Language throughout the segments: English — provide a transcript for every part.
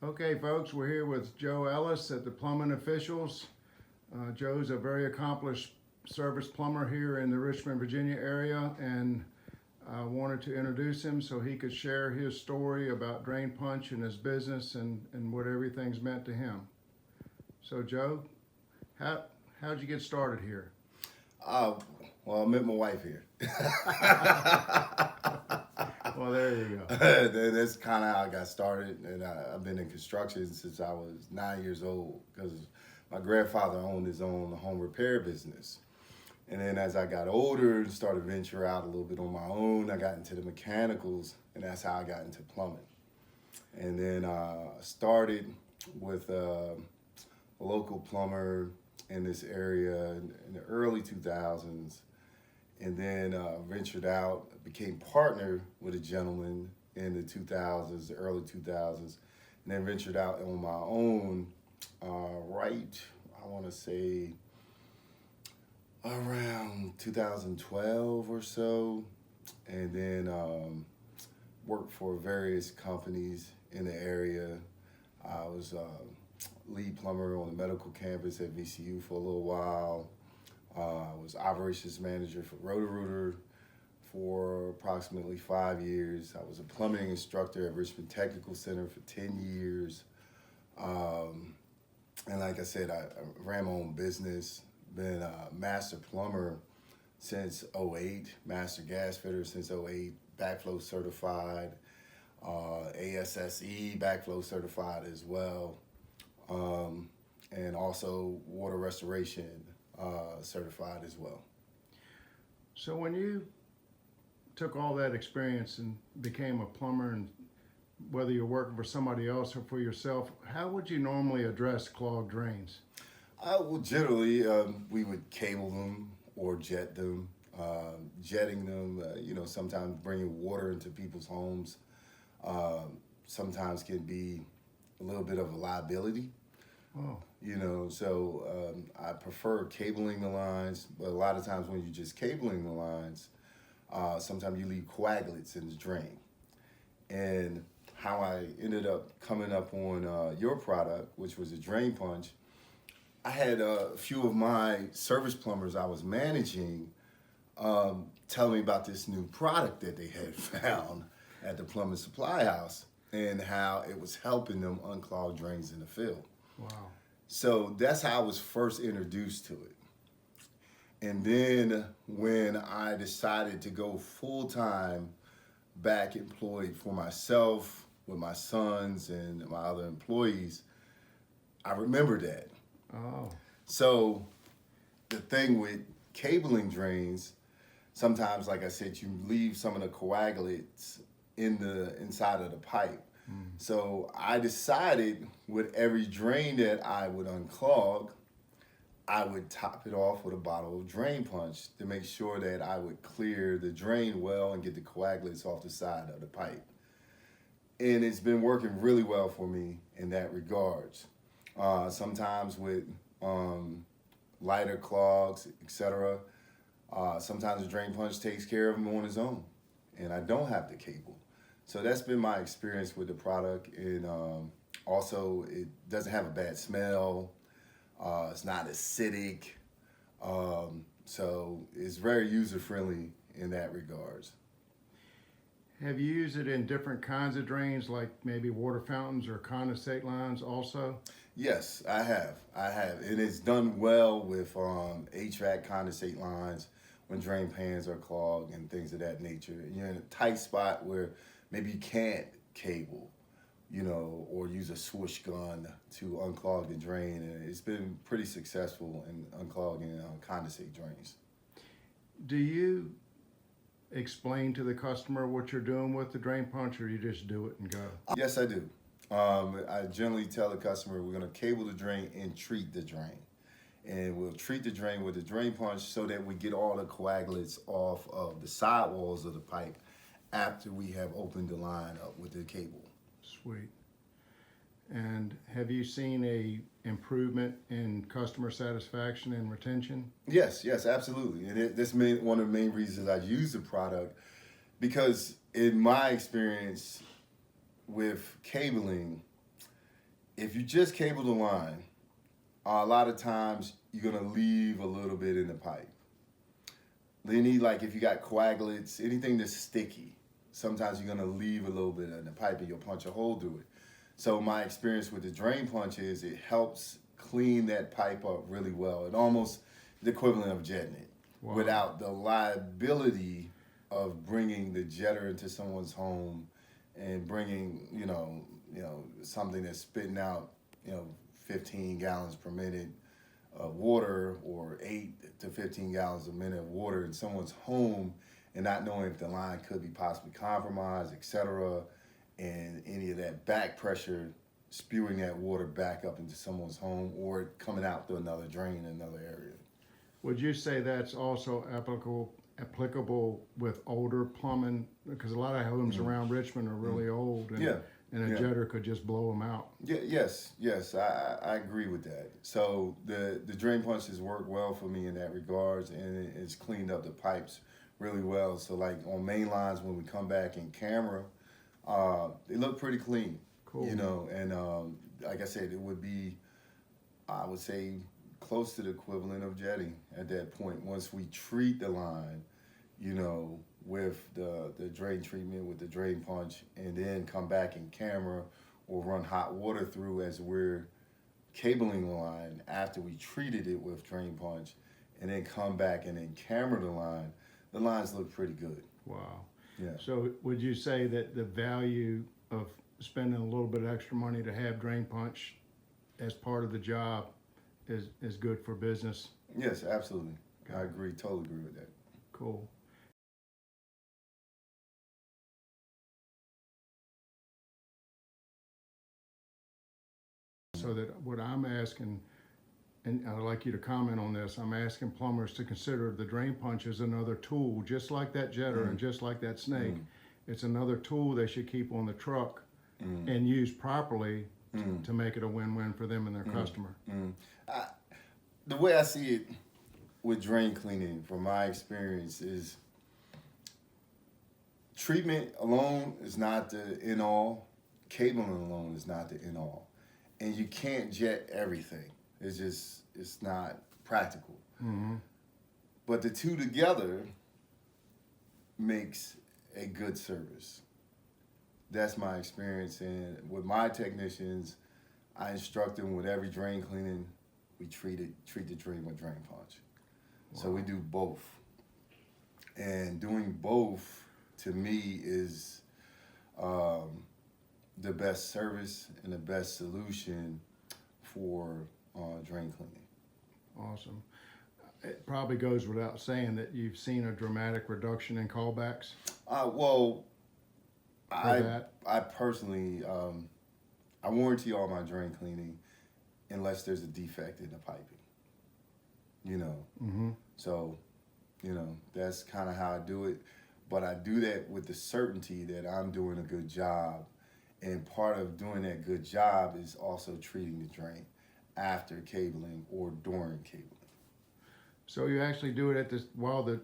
Okay, folks, we're here with Joe Ellis at the Plumbing Officials. Joe's a very accomplished service plumber here in the Richmond, Virginia area, and I wanted to introduce him so he could share his story about drain punch and his business and what everything's meant to him. So, Joe, how'd you get started here? Well, I met my wife here. Well, there you go. That's kind of how I got started, and I've been in construction since I was 9 years old because my grandfather owned his own home repair business. And then as I got older and started to venture out a little bit on my own, I got into the mechanicals, and that's how I got into plumbing. And then I started with a local plumber in this area in the early 2000s, and then ventured out, became partner with a gentleman in the 2000s, the early 2000s, and then ventured out on my own I want to say around 2012 or so, and then worked for various companies in the area. I was lead plumber on the medical campus at VCU for a little while. I was operations manager for Roto-Rooter for approximately 5 years. I was a plumbing instructor at Richmond Technical Center for 10 years. And like I said, I ran my own business, been a Master Plumber since '08, Master Gasfitter since '08, Backflow certified, ASSE Backflow certified as well, and also water restoration certified as well. So when you took all that experience and became a plumber, and whether you're working for somebody else or for yourself, how would you normally address clogged drains? Well, generally, we would cable them or jet them. Jetting them, sometimes bringing water into people's homes, sometimes can be a little bit of a liability. Oh. So I prefer cabling the lines, but a lot of times when you're just cabling the lines, sometimes you leave coagulates in the drain. And how I ended up coming up on your product, which was a drain punch, I had a few of my service plumbers I was managing tell me about this new product that they had found at the plumbing supply house and how it was helping them unclog drains in the field. Wow. So that's how I was first introduced to it. And then when I decided to go full-time back employed for myself with my sons and my other employees, I remembered that. Oh. So the thing with cabling drains, sometimes, like I said, you leave some of the coagulates inside of the pipe. So I decided with every drain that I would unclog, I would top it off with a bottle of drain punch to make sure that I would clear the drain well and get the coagulates off the side of the pipe. And it's been working really well for me in that regards. Sometimes with lighter clogs, etc. Sometimes the drain punch takes care of them on its own, and I don't have the cable. So that's been my experience with the product. And also, it doesn't have a bad smell. It's not acidic. So it's very user-friendly in that regards. Have you used it in different kinds of drains, like maybe water fountains or condensate lines also? Yes, I have. And it's done well with HVAC condensate lines when drain pans are clogged and things of that nature. You're in a tight spot where maybe you can't cable, or use a swoosh gun to unclog the drain. And it's been pretty successful in unclogging condensate drains. Do you explain to the customer what you're doing with the drain punch, or you just do it and go? Yes, I do. I generally tell the customer we're going to cable the drain and treat the drain. And we'll treat the drain with the drain punch so that we get all the coagulates off of the sidewalls of the pipe after we have opened the line up with the cable. Sweet. And have you seen a improvement in customer satisfaction and retention? Yes, absolutely. And this is one of the main reasons I use the product, because in my experience with cabling, if you just cable the line, a lot of times you're gonna leave a little bit in the pipe. Then if you got coagulates, anything that's sticky, sometimes you're gonna leave a little bit in the pipe and you'll punch a hole through it. So my experience with the drain punch is it helps clean that pipe up really well. It almost the equivalent of jetting it. Wow. Without the liability of bringing the jetter into someone's home and bringing, something that's spitting out, 15 gallons per minute of water or 8 to 15 gallons a minute of water in someone's home and not knowing if the line could be possibly compromised, etc., and any of that back pressure spewing that water back up into someone's home or coming out through another drain in another area. Would you say that's also applicable with older plumbing? Because a lot of homes around Richmond are really old, and, and a jetter could just blow them out. Yes, I agree with that. So the drain punches work well for me in that regards, and it's cleaned up the pipes really well. So like on main lines, when we come back in camera, they look pretty clean. Cool. And like I said, it would be, I would say, close to the equivalent of jetting at that point. Once we treat the line, with the drain treatment, with the drain punch, and then come back in camera or run hot water through as we're cabling the line after we treated it with drain punch, and then come back and then camera the lines look pretty good. Wow. Yeah. So would you say that the value of spending a little bit extra money to have drain punch as part of the job is good for business? Yes, absolutely. I agree, totally agree with that. Cool. So that what I'm asking, and I'd like you to comment on this, I'm asking plumbers to consider the drain punch as another tool, just like that jetter and just like that snake. It's another tool they should keep on the truck and use properly to make it a win-win for them and their customer. The way I see it with drain cleaning, from my experience, is treatment alone is not the end-all. Cabling alone is not the end-all. And you can't jet everything. It's not practical. But the two together makes a good service. That's my experience. And with my technicians, I instruct them with every drain cleaning, we treat the drain with drain punch. Wow. So we do both. And doing both, to me, is the best service and the best solution for drain cleaning. Awesome. It probably goes without saying that you've seen a dramatic reduction in callbacks. I personally, I warranty all my drain cleaning unless there's a defect in the piping. So, that's kind of how I do it. But I do that with the certainty that I'm doing a good job. And part of doing that good job is also treating the drain after cabling or during cabling. So you actually do it while the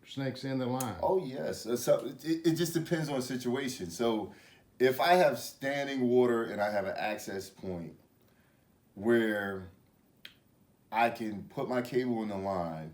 snake's in the line? Oh, yes. So it just depends on the situation. So if I have standing water and I have an access point where I can put my cable in the line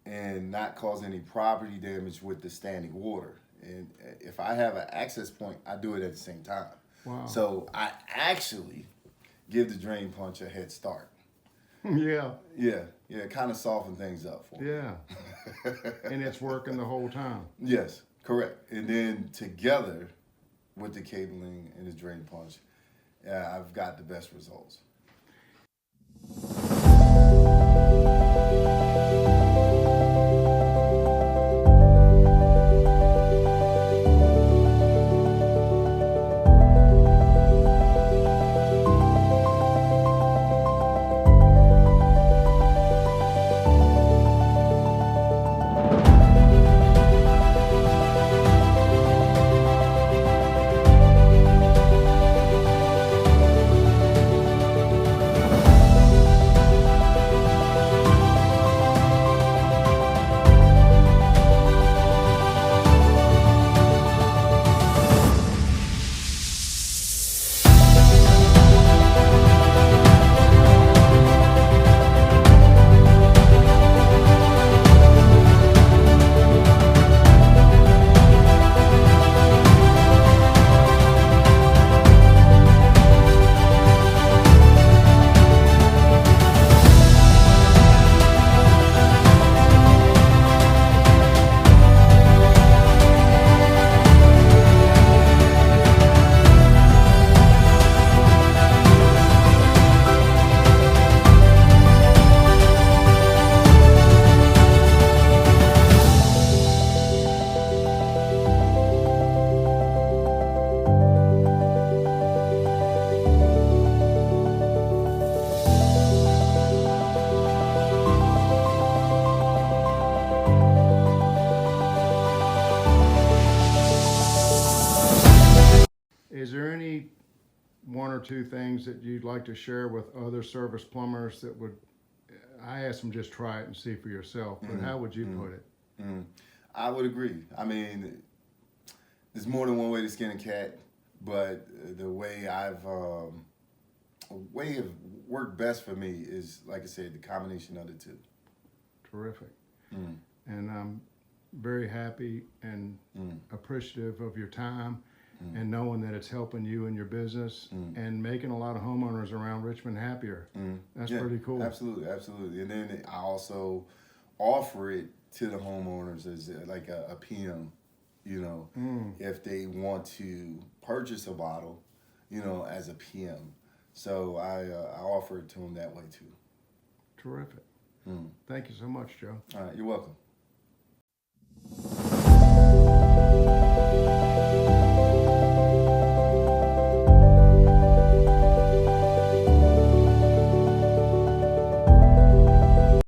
and not cause any property damage with the standing water. And if I have an access point, I do it at the same time. Wow. So I actually give the drain punch a head start. Yeah, kind of soften things up for me. Yeah. And it's working the whole time. Yes, correct. And then together with the cabling and the drain punch, I've got the best results. is there any one or two things that you'd like to share with other service plumbers that would, I asked them just try it and see for yourself, but how would you put it? I would agree. I mean, there's more than one way to skin a cat, but the way a way of worked best for me is, like I said, the combination of the two. Terrific. And I'm very happy and appreciative of your time and knowing that it's helping you in your business and making a lot of homeowners around Richmond happier. That's pretty cool. Absolutely, absolutely. And then I also offer it to the homeowners as like a PM, you know, if they want to purchase a bottle, you know, as a PM. So I offer it to them that way too. Terrific. Thank you so much, Joe. All right, you're welcome.